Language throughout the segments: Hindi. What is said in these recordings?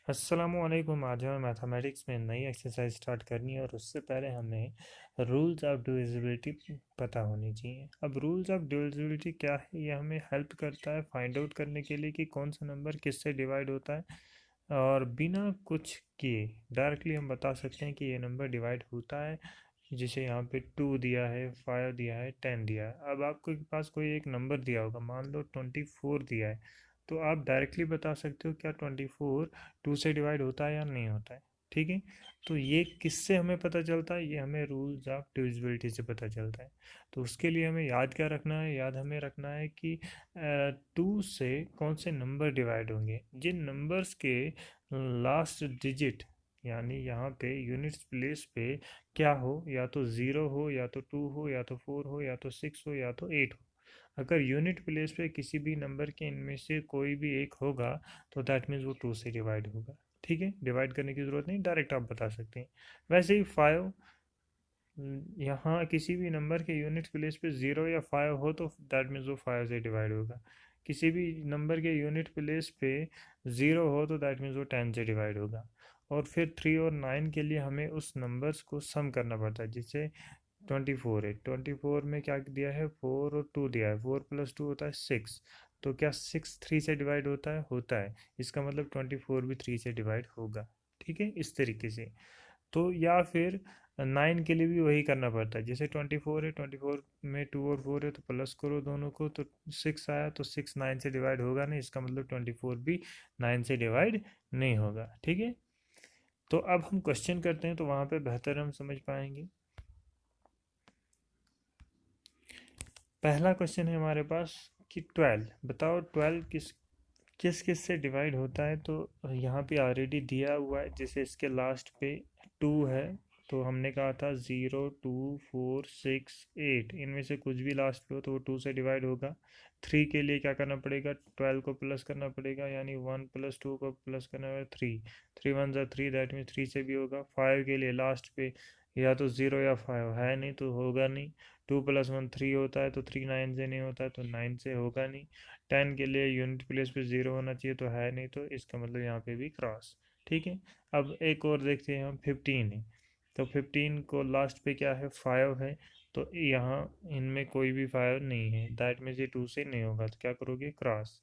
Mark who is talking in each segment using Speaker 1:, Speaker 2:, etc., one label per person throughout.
Speaker 1: अस्सलामुअलैकुम। आज हमें मैथमेटिक्स में नई एक्सरसाइज स्टार्ट करनी है और उससे पहले हमें रूल्स ऑफ डिविजिबिलिटी पता होनी चाहिए। अब रूल्स ऑफ डिविजिबिलिटी क्या है, ये हमें हेल्प करता है फाइंड आउट करने के लिए कि कौन सा नंबर किससे डिवाइड होता है, और बिना कुछ किए डायरेक्टली हम बता सकते हैं कि ये नंबर डिवाइड होता है। जैसे यहाँ पे 2 दिया है, 5 दिया है, 10 दिया है। अब आपके पास कोई एक नंबर दिया होगा, मान लो 24 दिया है, तो आप डायरेक्टली बता सकते हो क्या 24 2 से डिवाइड होता है या नहीं होता है। ठीक है, तो ये किससे हमें पता चलता है? ये हमें रूल्स ऑफ डिविजिबिलिटी से पता चलता है। तो उसके लिए हमें याद क्या रखना है? याद हमें रखना है कि 2 से कौन से नंबर डिवाइड होंगे। जिन नंबर्स के लास्ट डिजिट यानी यहाँ पे यूनिट्स प्लेस पे क्या हो, या तो 0 हो, या तो 2 हो, या तो 4 हो, या तो 6 हो, या तो 8 हो। अगर यूनिट प्लेस पे किसी भी नंबर के इनमें से कोई भी एक होगा तो दैट मीन्स वो 2 से डिवाइड होगा। ठीक है, डिवाइड करने की ज़रूरत नहीं, डायरेक्ट आप बता सकते हैं। वैसे ही 5, यहाँ किसी भी नंबर के यूनिट प्लेस पे 0 या 5 हो तो दैट मीन्स वो 5 से डिवाइड होगा। किसी भी नंबर के यूनिट प्लेस पे 0 हो तो दैट मीन्स वो 10 से डिवाइड होगा। और फिर 3 और 9 के लिए हमें उस नंबर्स को सम करना पड़ता है। जैसे 24 है, 24 में क्या दिया है? 4 और 2 दिया है। 4 प्लस 2 होता है 6। तो क्या 6 3 से डिवाइड होता है? होता है। इसका मतलब 24 भी 3 से डिवाइड होगा। ठीक है, इस तरीके से। तो या फिर 9 के लिए भी वही करना पड़ता है। जैसे 24 है, 24 में 2 और 4 है तो प्लस करो दोनों को, तो 6 आया, तो 6 9 से डिवाइड होगा नहीं। इसका मतलब 24 भी 9 से डिवाइड नहीं होगा। ठीक है, तो अब हम क्वेश्चन करते हैं तो वहाँ पे बेहतर हम समझ पाएंगे। पहला क्वेश्चन है हमारे पास कि 12 बताओ, 12 किस किस किस से डिवाइड होता है। तो यहाँ पे ऑलरेडी दिया हुआ है। जैसे इसके लास्ट पे 2 है, तो हमने कहा था 0 2 4 6 8, इनमें से कुछ भी लास्ट पे हो तो वो 2 से डिवाइड होगा। 3 के लिए क्या करना पड़ेगा? 12 को प्लस करना पड़ेगा, यानी 1 प्लस 2 को प्लस करना है 3। 3 1 ज़ा 3, दैट मीन 3 से भी होगा। 5 के लिए लास्ट पे या तो 0 या 5 है, नहीं तो होगा नहीं। 2 प्लस 1 3 होता है, तो 3 9 से नहीं होता है, तो 9 से होगा नहीं। 10 के लिए यूनिट प्लेस पे 0 होना चाहिए, तो है नहीं, तो इसका मतलब यहाँ पे भी क्रॉस। ठीक है, अब एक और देखते हैं हम। 15 है, तो 15 को लास्ट पे क्या है? 5 है, तो यहाँ इनमें कोई भी 5 नहीं है, दैट मीन्स ये 2 से नहीं होगा, तो क्या करोगे? क्रॉस।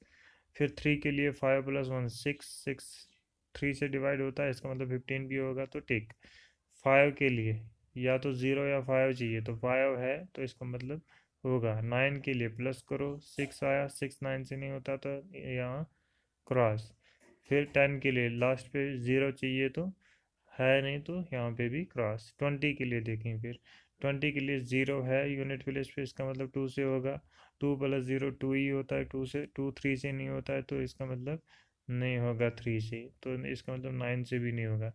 Speaker 1: फिर 3 के लिए 5 प्लस 1 6, 6 3 से डिवाइड होता है, इसका मतलब 15 भी होगा, तो टिक। 5 के लिए या तो 0 या 5 चाहिए, तो 5 है, तो इसका मतलब होगा। 9 के लिए प्लस करो, 6 आया, 6 9 से नहीं होता, तो यहाँ क्रॉस। फिर 10 के लिए लास्ट पे 0 चाहिए, तो है नहीं, तो यहाँ पे भी क्रॉस। 20 के लिए देखें फिर। 20 के लिए 0 है यूनिट प्लेस पे, इसका मतलब 2 से होगा। 2 प्लस 0 2 ही होता है, 2 से 2 3 से नहीं होता है, तो इसका मतलब नहीं होगा 3 से, तो इसका मतलब 9 से भी नहीं होगा।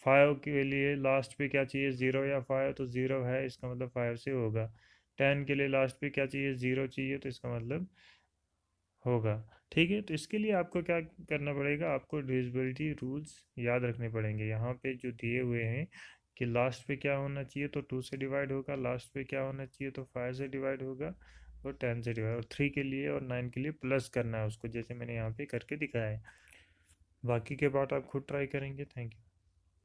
Speaker 1: 5 के लिए लास्ट पे क्या चाहिए? 0 या 5, तो 0 है, इसका मतलब 5 से होगा। 10 के लिए लास्ट पे क्या चाहिए? 0 चाहिए, तो इसका मतलब होगा। ठीक है, तो इसके लिए आपको क्या करना पड़ेगा? आपको डिविजिबिलिटी रूल्स याद रखने पड़ेंगे। यहाँ पे जो दिए हुए हैं कि लास्ट पे क्या होना चाहिए, तो 2 से डिवाइड होगा। लास्ट पे क्या होना चाहिए, तो 5 से डिवाइड होगा। और 10 से डिवाइड, और 3 के लिए और 9 के लिए प्लस करना है उसको, जैसे मैंने यहाँ पे करके दिखाया है। बाकी के पार्ट आप खुद ट्राई करेंगे। Thank you.